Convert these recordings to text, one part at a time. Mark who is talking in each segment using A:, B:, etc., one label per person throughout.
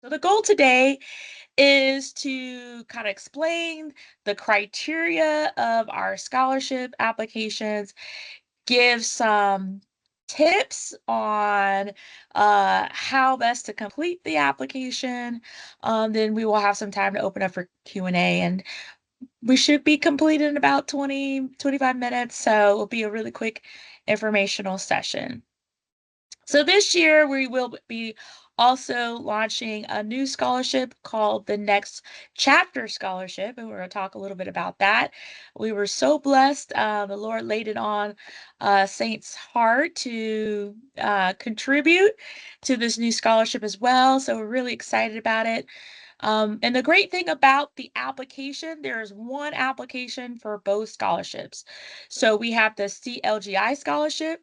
A: So the goal today is to kind of explain the criteria of our scholarship applications, give some tips on how best to complete the application. Then we will have some time to open up for Q&A, and we should be completed in about 25 minutes. So it'll be a really quick informational session. So this year we will be also launching a new scholarship called the Next Chapter Scholarship, and we're going to talk a little bit about that. We were so blessed. The Lord laid it on Saint's heart to contribute to this new scholarship as well. So we're really excited about it. And the great thing about the application, there is one application for both scholarships. So we have the CLGI scholarship,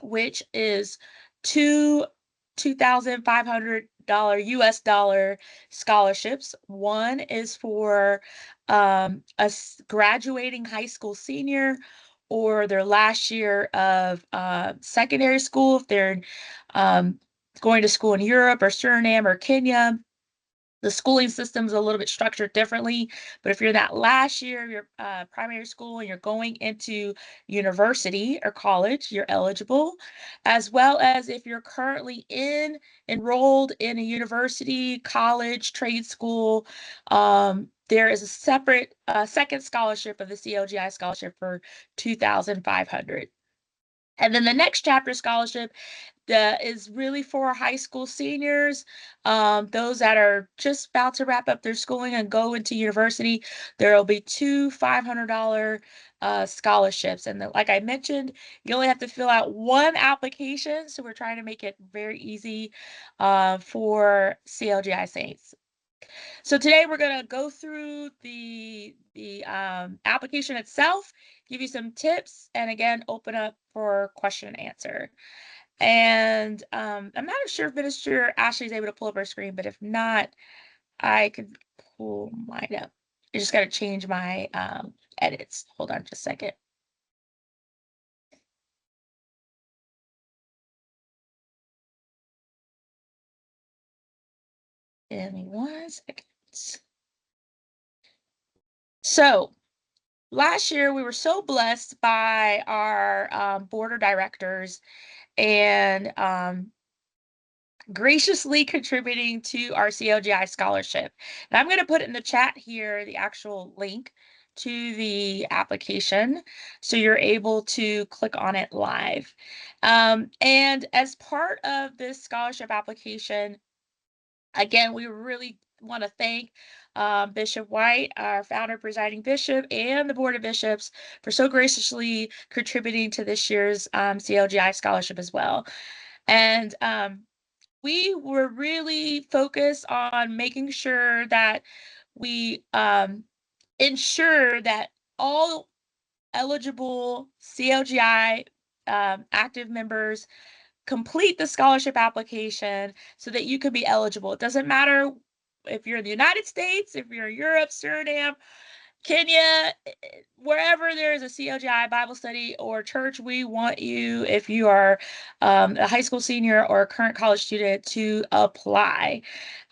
A: which is two $2,500 US dollar scholarships. One is for a graduating high school senior or their last year of secondary school if they're um, going to school in Europe or Suriname or Kenya. The schooling system is a little bit structured differently, but if you're in that last year of your primary school and you're going into university or college, you're eligible, as well as if you're currently enrolled in a university, college, trade school. There is a separate second scholarship of the CLGI scholarship for 2,500. And then the next chapter scholarship that is really for high school seniors, those that are just about to wrap up their schooling and go into university. There will be two $500 scholarships. And like I mentioned, you only have to fill out one application. So we're trying to make it very easy for CLGI Saints. So today we're going to go through the application itself, give you some tips, and again, open up for question and answer. And I'm not sure if Minister Ashley is able to pull up her screen, but if not, I could pull mine up. I just got to change my edits. Hold on just a second. Give me 1 second. So last year, we were so blessed by our board of directors and graciously contributing to our CLGI scholarship. And I'm going to put in the chat here the actual link to the application so you're able to click on it live. And as part of this scholarship application, again, we really want to thank Bishop White, our founder, presiding bishop, and the Board of Bishops for so graciously contributing to this year's CLGI scholarship as well. And we were really focused on making sure that we ensure that all eligible CLGI active members complete the scholarship application so that you can be eligible. It doesn't matter if you're in the United States, if you're in Europe, Suriname, Kenya, wherever there is a CLGI Bible study or church, we want you, if you are a high school senior or a current college student, to apply.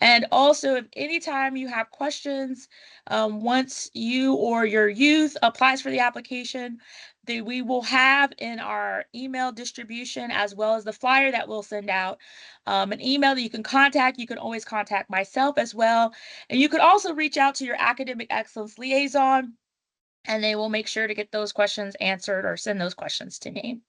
A: And also, if anytime you have questions, once you or your youth applies for the application, we will have in our email distribution, as well as the flyer that we'll send out, an email that you can contact. You can always contact myself as well. And you could also reach out to your academic excellence liaison, and they will make sure to get those questions answered or send those questions to me.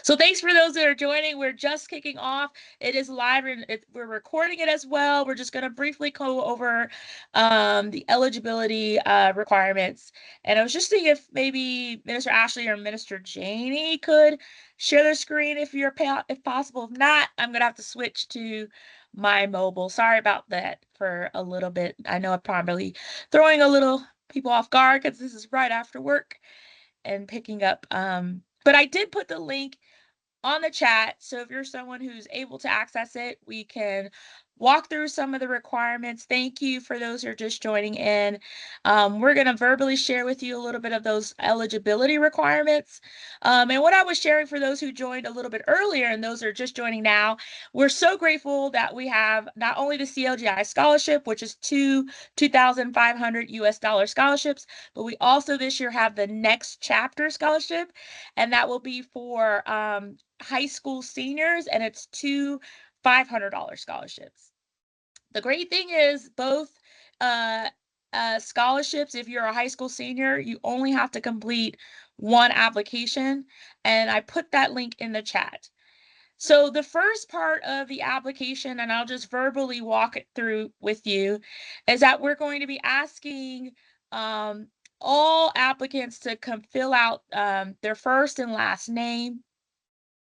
A: So thanks for those that are joining. We're just kicking off. It is live, and we're recording it as well. We're just going to briefly go over the eligibility requirements. And I was just thinking if maybe Minister Ashley or Minister Janie could share their screen if possible. If not, I'm going to have to switch to my mobile. Sorry about that for a little bit. I know I'm probably throwing a little people off guard because this is right after work and picking up. But I did put the link on the chat. So if you're someone who's able to access it, we can walk through some of the requirements. Thank you for those who are just joining in. We're going to verbally share with you a little bit of those eligibility requirements. And what I was sharing for those who joined a little bit earlier and those who are just joining now, we're so grateful that we have not only the CLGI scholarship, which is two 2,500 US dollar scholarships, but we also this year have the Next Chapter scholarship, and that will be for high school seniors, and it's two $500 scholarships. The great thing is both uh, scholarships, if you're a high school senior, you only have to complete one application, and I put that link in the chat. So the first part of the application, and I'll just verbally walk it through with you, is that we're going to be asking all applicants to fill out their first and last name.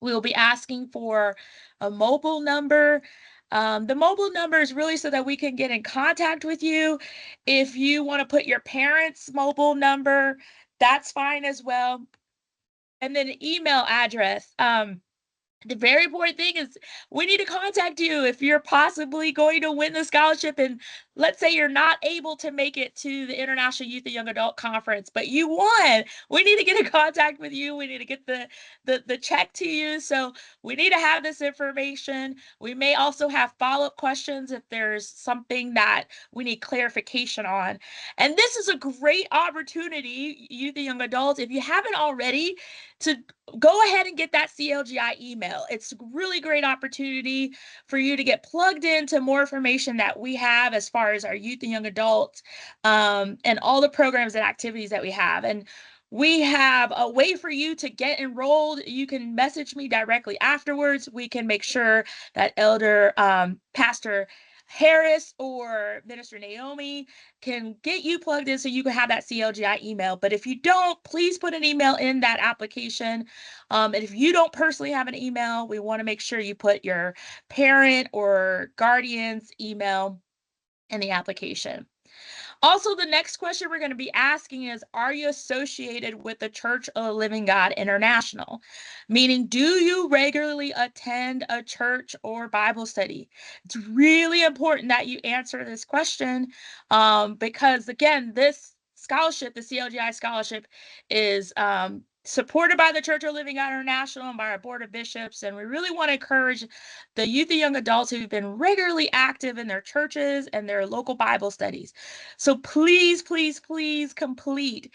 A: We'll be asking for a mobile number. The mobile number is really so that we can get in contact with you. If you want to put your parents' mobile number, that's fine as well. And then an email address. The very important thing is we need to contact you if you're possibly going to win the scholarship, and let's say you're not able to make it to the International Youth and Young Adult Conference, but you won. We need to get in contact with you. We need to get the check to you. So we need to have this information. We may also have follow-up questions if there's something that we need clarification on. And this is a great opportunity, youth and young adults, if you haven't already, to go ahead and get that CLGI email. It's a really great opportunity for you to get plugged into more information that we have as far as our youth and young adults, and all the programs and activities that we have. And we have a way for you to get enrolled. You can message me directly afterwards. We can make sure that Elder Pastor Harris or Minister Naomi can get you plugged in so you can have that CLGI email. But if you don't, please put an email in that application. And if you don't personally have an email, we want to make sure you put your parent or guardian's email in the application. Also, the next question we're going to be asking is, are you associated with the Church of the Living God International? Meaning, do you regularly attend a church or Bible study? It's really important that you answer this question, because, again, this scholarship, the CLGI scholarship, is supported by the Church of Living God International and by our Board of Bishops, and we really want to encourage the youth and young adults who've been regularly active in their churches and their local Bible studies. So please, please, please complete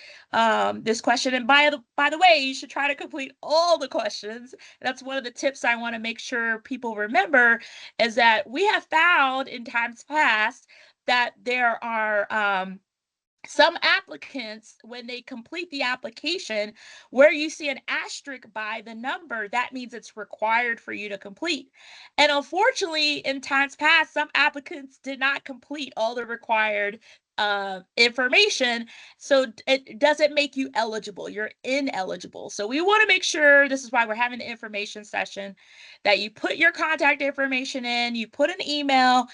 A: this question. And by the way, you should try to complete all the questions. That's one of the tips I want to make sure people remember, is that we have found in times past that there are some applicants, when they complete the application, where you see an asterisk by the number, that means it's required for you to complete. And unfortunately, in times past, some applicants did not complete all the required information, so it doesn't make you eligible. You're ineligible. So we want to make sure, this is why we're having the information session, that you put your contact information in, you put an email.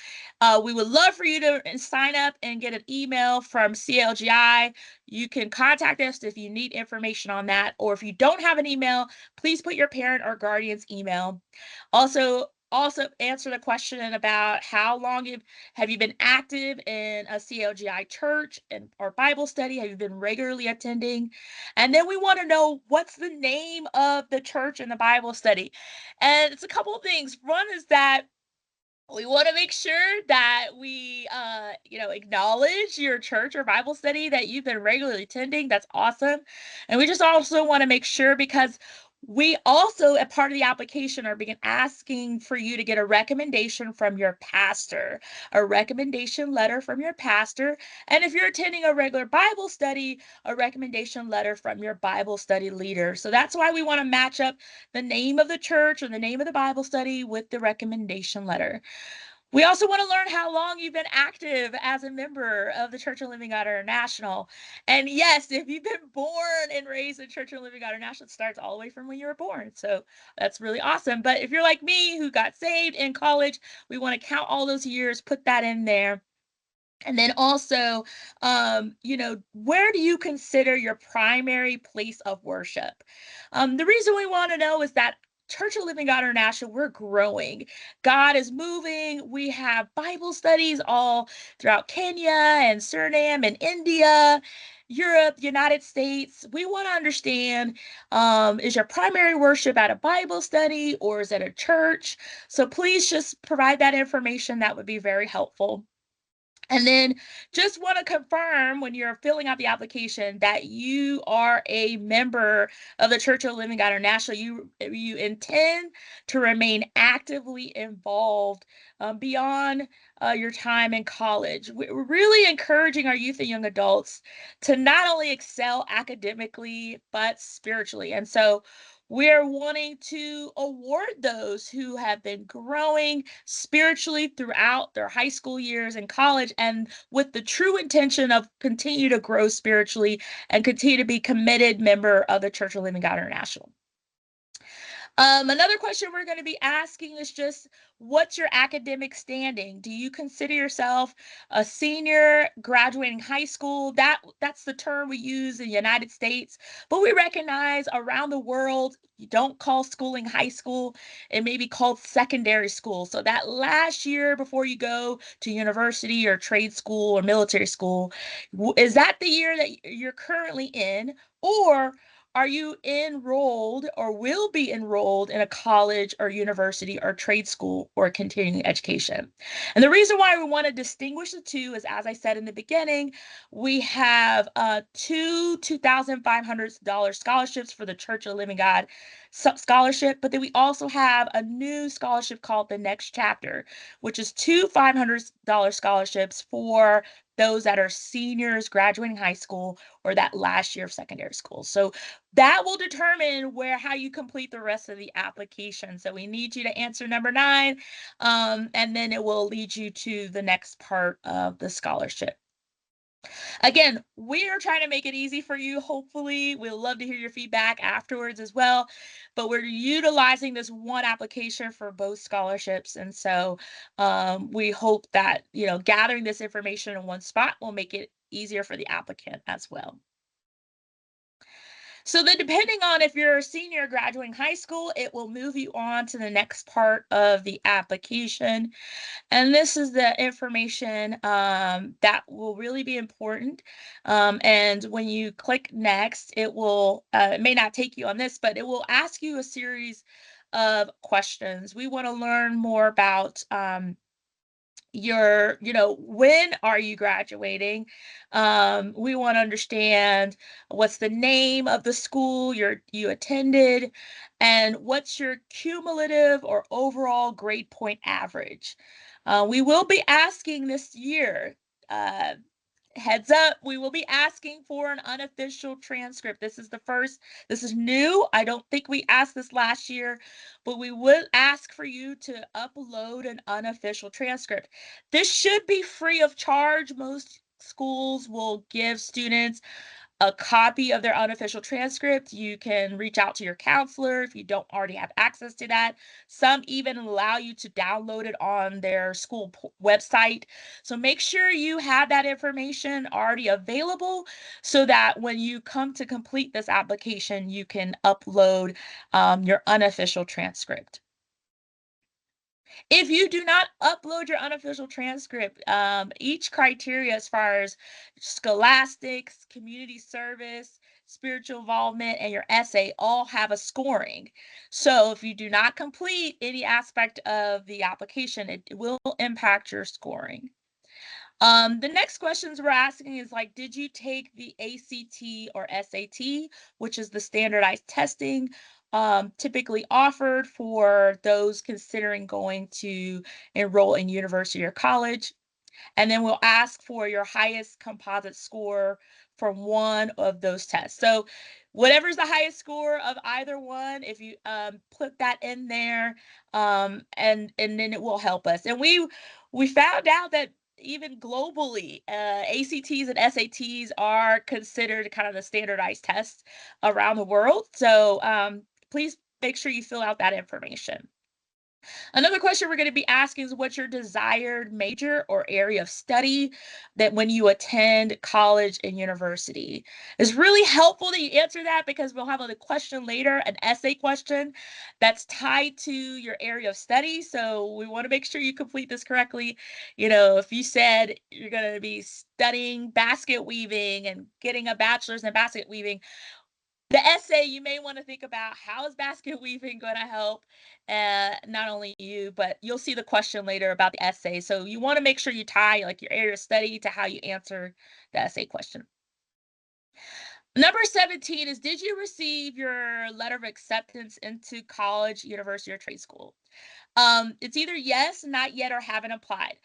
A: We would love for you to sign up and get an email from CLGI. You can contact us if you need information on that, or if you don't have an email, please put your parent or guardian's email. Also answer the question about how long have you been active in a CLGI church or Bible study? Have you been regularly attending? And then we want to know, what's the name of the church and the Bible study? And it's a couple of things. One is that we want to make sure that we acknowledge your church or Bible study that you've been regularly attending. That's awesome. And we just also want to make sure, because we also, a part of the application, are asking for you to get a recommendation from your pastor, a recommendation letter from your pastor. And if you're attending a regular Bible study, a recommendation letter from your Bible study leader. So that's why we want to match up the name of the church or the name of the Bible study with the recommendation letter. We also want to learn how long you've been active as a member of the Church of Living God International. And yes, if you've been born and raised in Church of Living God International, it starts all the way from when you were born. So that's really awesome. But if you're like me, who got saved in college, we want to count all those years, put that in there. And then also, where do you consider your primary place of worship? The reason we want to know is that Church of Living God International, we're growing. God is moving. We have Bible studies all throughout Kenya and Suriname and India, Europe, United States. We want to understand, is your primary worship at a Bible study or is it a church? So please just provide that information. That would be very helpful. And then just want to confirm when you're filling out the application that you are a member of the Church of the Living God International. You intend to remain actively involved beyond your time in college. We're really encouraging our youth and young adults to not only excel academically, but spiritually. And so we're wanting to award those who have been growing spiritually throughout their high school years and college, and with the true intention of continue to grow spiritually and continue to be committed member of the Church of Living God International. Another question we're going to be asking is just what's your academic standing? Do you consider yourself a senior graduating high school? That's the term we use in the United States, but we recognize around the world you don't call schooling high school. It may be called secondary school. So that last year before you go to university or trade school or military school, is that the year that you're currently in? Or are you enrolled or will be enrolled in a college or university or trade school or continuing education? And the reason why we want to distinguish the two is, as I said in the beginning, we have two $2,500 scholarships for the Church of Living God scholarship, but then we also have a new scholarship called the Next Chapter, which is two $500 scholarships for those that are seniors graduating high school or that last year of secondary school. So that will determine how you complete the rest of the application. So we need you to answer number 9, and then it will lead you to the next part of the scholarship. Again, we are trying to make it easy for you. Hopefully, we'll love to hear your feedback afterwards as well. But we're utilizing this one application for both scholarships. And so we hope that, gathering this information in one spot will make it easier for the applicant as well. So then depending on if you're a senior graduating high school, it will move you on to the next part of the application. And this is the information that will really be important. And when you click next, it may not take you on this, but it will ask you a series of questions. We want to learn more about when are you graduating. We want to understand what's the name of the school you attended, and what's your cumulative or overall grade point average. We will be asking this year, uh, heads up, we will be asking for an unofficial transcript. This is new. I don't think we asked this last year, but we would ask for you to upload an unofficial transcript. This should be free of charge. Most schools will give students a copy of their unofficial transcript. You can reach out to your counselor if you don't already have access to that. Some even allow you to download it on their school website. So make sure you have that information already available so that when you come to complete this application, you can upload your unofficial transcript. If you do not upload your unofficial transcript, each criteria as far as scholastics, community service, spiritual involvement, and your essay all have a scoring. So if you do not complete any aspect of the application, it will impact your scoring. The next questions we're asking is like, did you take the ACT or SAT, which is the standardized testing typically offered for those considering going to enroll in university or college? And then we'll ask for your highest composite score from one of those tests. So whatever's the highest score of either one, if you put that in there, and then it will help us. And we found out that even globally, ACTs and SATs are considered kind of the standardized tests around the world. So please make sure you fill out that information. Another question we're going to be asking is what's your desired major or area of study that when you attend college and university? It's really helpful that you answer that because we'll have a question later, an essay question that's tied to your area of study. So we want to make sure you complete this correctly. If you said you're going to be studying basket weaving and getting a bachelor's in basket weaving, the essay, you may want to think about how is basket weaving going to help not only you, but you'll see the question later about the essay. So you want to make sure you tie like your area of study to how you answer the essay question. Number 17 is, did you receive your letter of acceptance into college, university, or trade school? It's either yes, not yet, or haven't applied.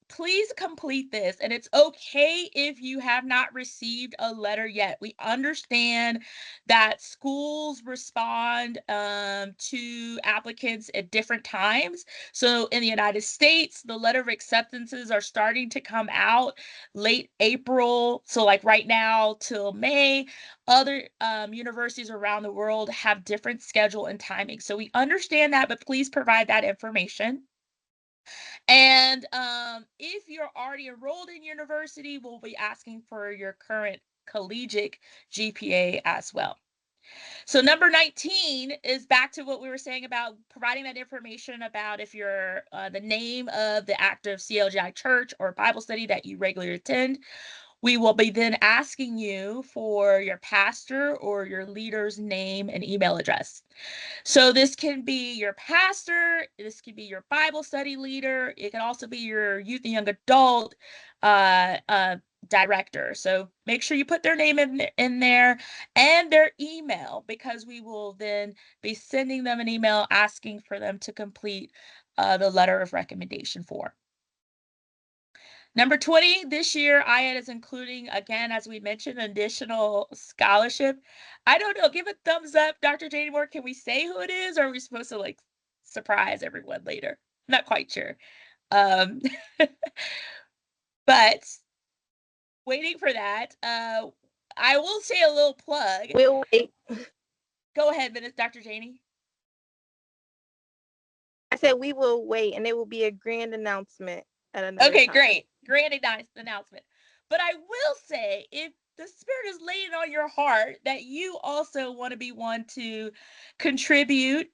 A: Please complete this, and it's okay if you have not received a letter yet. We understand that schools respond to applicants at different times. So in the United States, the letter of acceptances are starting to come out late April. So like right now till May. Other universities around the world have different schedule and timing. So we understand that, but please provide that information. And if you're already enrolled in university, we'll be asking for your current collegiate GPA as well. So number 19 is back to what we were saying about providing that information about if you're the name of the active CLGI church or Bible study that you regularly attend. We will be then asking you for your pastor or your leader's name and email address. So this can be your pastor, this can be your Bible study leader, it can also be your youth and young adult uh, uh, director. So make sure you put their name in there and their email, because we will then be sending them an email asking for them to complete the letter of recommendation form. Number 20, this year, IED is including, again, as we mentioned, additional scholarship. I don't know, give a thumbs up, Dr. Janie Moore. Can we say who it is, or are we supposed to like surprise everyone later? Not quite sure. Um, but waiting for that. I will say a little plug.
B: We'll wait.
A: Go ahead, Dr. Janie.
B: I said we will wait, and it will be a grand announcement at another
A: Okay,
B: time.
A: great. Great announcement. But I will say, if the Spirit is laying on your heart that you also want to be one to contribute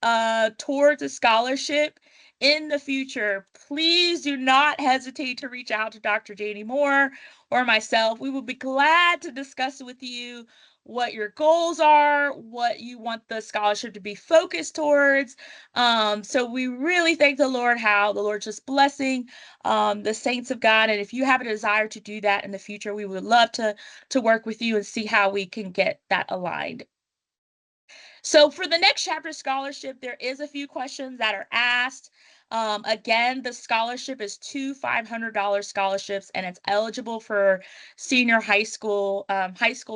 A: towards a scholarship in the future, please do not hesitate to reach out to Dr. Janie Moore or myself. We will be glad to discuss with you what your goals are, what you want the scholarship to be focused towards. So we really thank the Lord how the Lord just blessing the saints of God. And if you have a desire to do that in the future, we would love to work with you and see how we can get that aligned. So for the next chapter scholarship, there is a few questions that are asked. Again, the scholarship is two $500 scholarships, and it's eligible for senior high school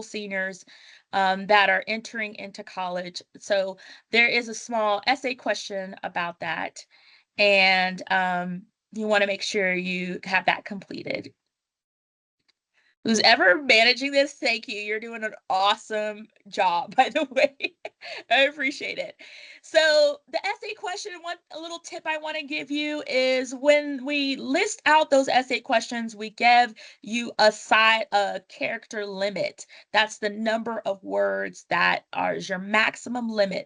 A: seniors that are entering into college. So there is a small essay question about that, and you want to make sure you have that completed. Who's ever managing this, thank you. You're doing an awesome job, by the way. I appreciate it. So the essay question, a little tip I want to give you is when we list out those essay questions, we give you a character limit. That's the number of words that is your maximum limit.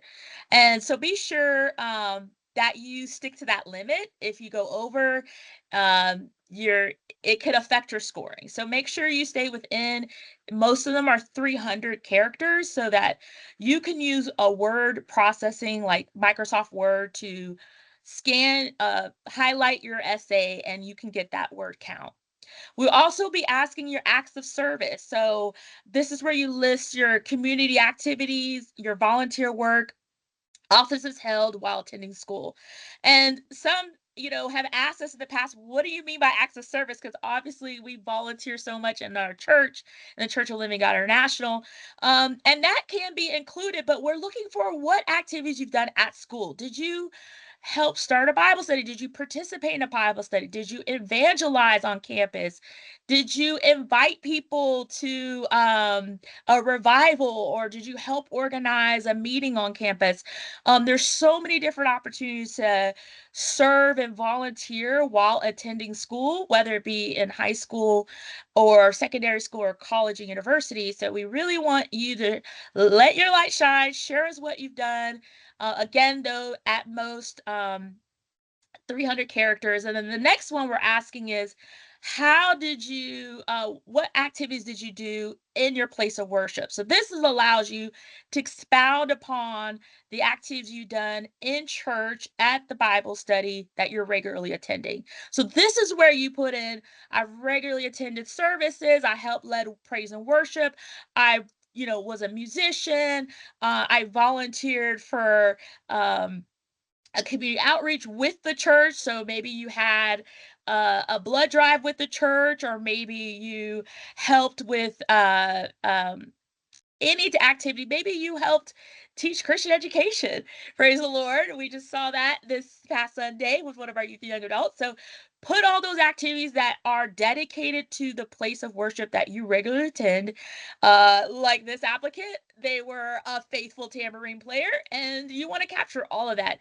A: And so be sure that you stick to that limit. If you go over, it could affect your scoring. So make sure you stay within, most of them are 300 characters, so that you can use a word processing like Microsoft Word to highlight your essay, and you can get that word count. We'll also be asking your acts of service. So this is where you list your community activities, your volunteer work, offices held while attending school. And some, have asked us in the past, what do you mean by acts of service? Because obviously we volunteer so much in our church, in the Church of Living God International. And that can be included, but we're looking for what activities you've done at school. Did you help start a Bible study? Did you participate in a Bible study? Did you evangelize on campus? Did you invite people to a revival, or did you help organize a meeting on campus? There's so many different opportunities to serve and volunteer while attending school, whether it be in high school or secondary school or college and university. So we really want you to let your light shine, share us what you've done. Again, though, at most 300 characters. And then the next one we're asking is, what activities did you do in your place of worship? So allows you to expound upon the activities you've done in church at the Bible study that you're regularly attending. So this is where you put in, I've regularly attended services, I helped led praise and worship, I was a musician, I volunteered for a community outreach with the church. So maybe you had a blood drive with the church, or maybe you helped with any activity. Maybe you helped teach Christian education. Praise the Lord. We just saw that this past Sunday with one of our youth and young adults. So put all those activities that are dedicated to the place of worship that you regularly attend. Like this applicant, they were a faithful tambourine player, and you want to capture all of that.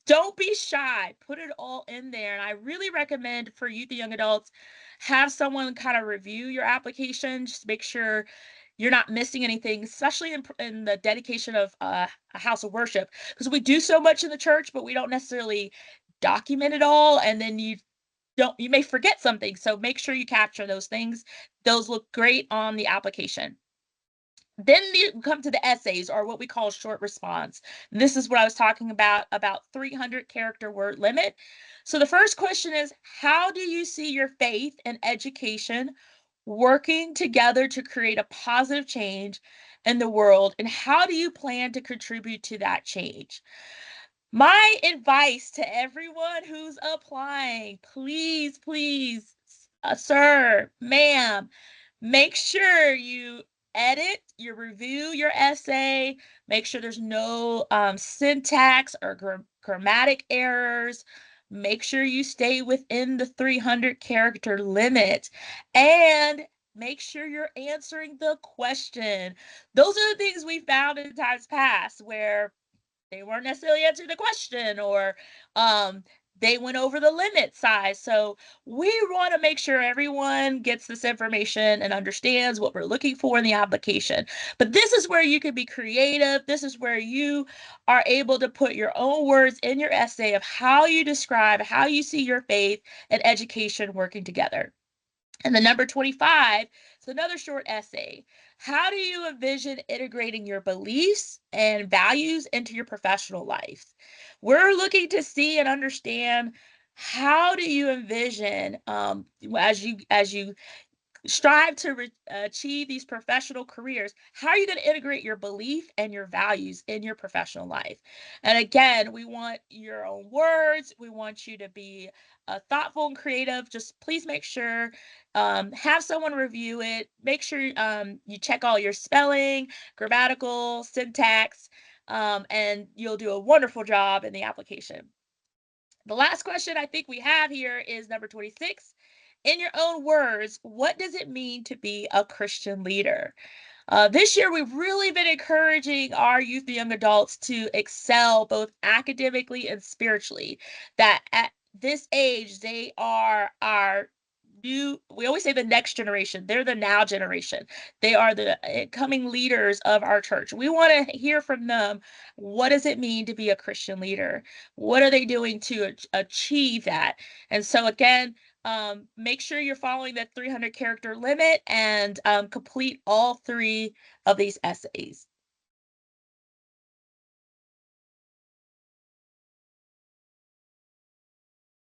A: Don't be shy. Put it all in there. And I really recommend for youth and young adults, have someone kind of review your application, just make sure you're not missing anything, especially in the dedication of a house of worship, because we do so much in the church, but we don't necessarily document it all, and then you may forget something. So make sure you capture those things. Those look great on the application. Then you come to the essays, or what we call short response. This is what I was talking about 300 character word limit. So the first question is, how do you see your faith and education working together to create a positive change in the world, and how do you plan to contribute to that change? My advice to everyone who's applying, please, please, sir, ma'am, make sure you review your essay, make sure there's no syntax or grammatic errors, make sure you stay within the 300 character limit, and make sure you're answering the question. Those are the things we found in times past where they weren't necessarily answering the question, or they went over the limit size. So we want to make sure everyone gets this information and understands what we're looking for in the application. But this is where you can be creative. This is where you are able to put your own words in your essay of how you describe how you see your faith and education working together. And the number 25 is another short essay. How do you envision integrating your beliefs and values into your professional life? We're looking to see and understand, how do you envision, as you strive to achieve these professional careers, how are you going to integrate your belief and your values in your professional life? And again, we want your own words. We want you to be thoughtful and creative. Just please make sure, have someone review it. Make sure you check all your spelling, grammatical, syntax, and you'll do a wonderful job in the application. The last question I think we have here is number 26. In your own words, what does it mean to be a Christian leader? This year, we've really been encouraging our youth and young adults to excel both academically and spiritually. That at this age, they are our we always say the next generation. They're the now generation. They are the incoming leaders of our church. We want to hear from them. What does it mean to be a Christian leader? What are they doing to achieve that? And so, again, make sure you're following that 300 character limit, and complete all 3 of these essays.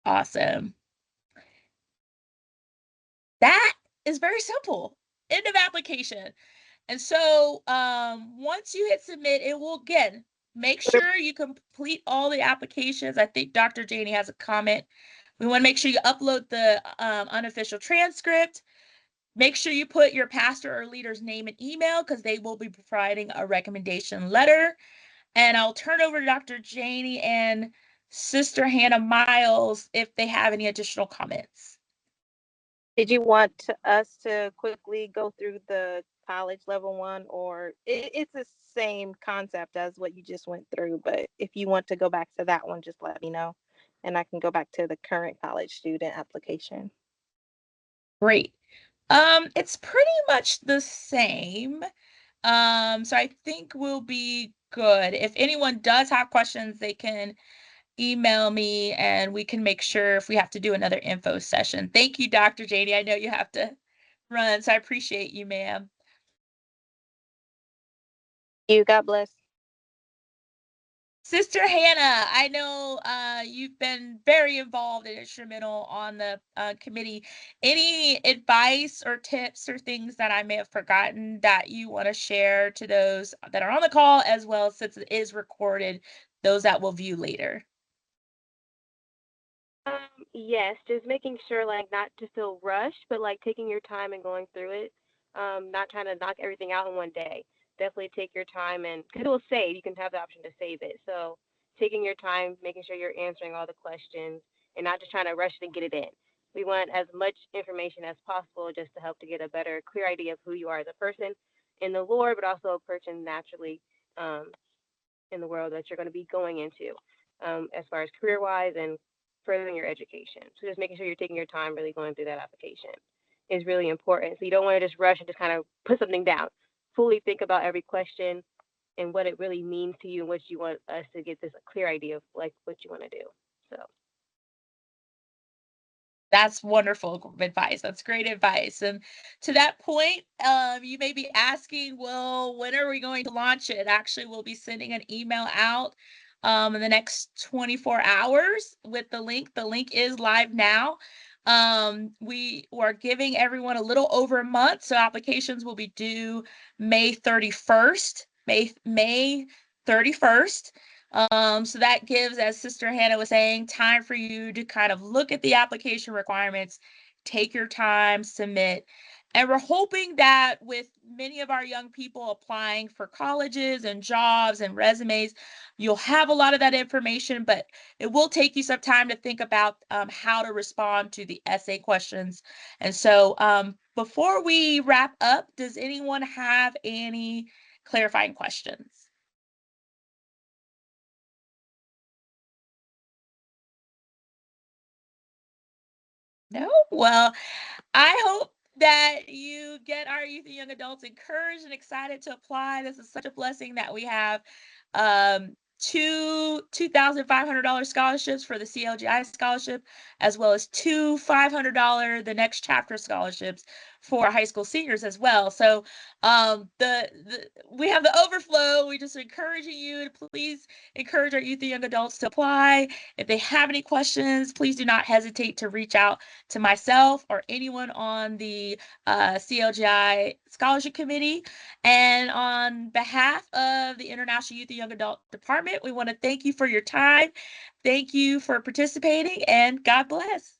A: Awesome. That is very simple. End of application. And so once you hit submit, it will, again, make sure you complete all the applications. I think Dr. Janie has a comment. We want to make sure you upload the unofficial transcript. Make sure you put your pastor or leader's name and email, because they will be providing a recommendation letter. And I'll turn over to Dr. Janie and Sister Hannah Miles if they have any additional comments.
B: Did you want us to quickly go through the college level one, or it's the same concept as what you just went through? But if you want to go back to that one, just let me know, and I can go back to the current college student application.
A: Great. It's pretty much the same. So I think we'll be good. If anyone does have questions, they can email me and we can make sure if we have to do another info session. Thank you, Dr. Janie. I know you have to run, so I appreciate you, ma'am.
B: You, God bless.
A: Sister Hannah, I know you've been very involved and instrumental on the committee. Any advice or tips or things that I may have forgotten that you want to share to those that are on the call, as well, since it is recorded, those that will view later?
C: Yes, just making sure like not to feel rushed, but like taking your time and going through it. Not trying to knock everything out in one day. Definitely take your time and because it will save. You can have the option to save it. So taking your time, making sure you're answering all the questions and not just trying to rush it and get it in. We want as much information as possible just to help to get a better, clear idea of who you are as a person in the Lord, but also a person naturally um, in the world that you're going to be going into as far as career wise and furthering your education. So just making sure you're taking your time really going through that application is really important. So you don't want to just rush and just kind of put something down. Fully think about every question and what it really means to you and what you want us to get this clear idea of like what you want to do. So
A: That's wonderful advice. That's great advice. And to that point, you may be asking, well, when are we going to launch it? Actually, we'll be sending an email out in the next 24 hours with the link. The link is live now. We are giving everyone a little over a month, so applications will be due May 31st. May 31st. So that gives, as Sister Hannah was saying, time for you to kind of look at the application requirements, take your time, submit. And we're hoping that with many of our young people applying for colleges and jobs and resumes, you'll have a lot of that information, but it will take you some time to think about how to respond to the essay questions. And so before we wrap up, does anyone have any clarifying questions? No? Well, I hope that you get our youth and young adults encouraged and excited to apply. This is such a blessing that we have two $2,500 scholarships for the CLGI scholarship, as well as two $500 the next chapter scholarships for high school seniors as well. So the we have the overflow. We just encouraging you to please encourage our youth and young adults to apply. If they have any questions, please do not hesitate to reach out to myself or anyone on the CLGI Scholarship Committee. And on behalf of the International Youth and Young Adult Department, we want to thank you for your time. Thank you for participating, and God bless.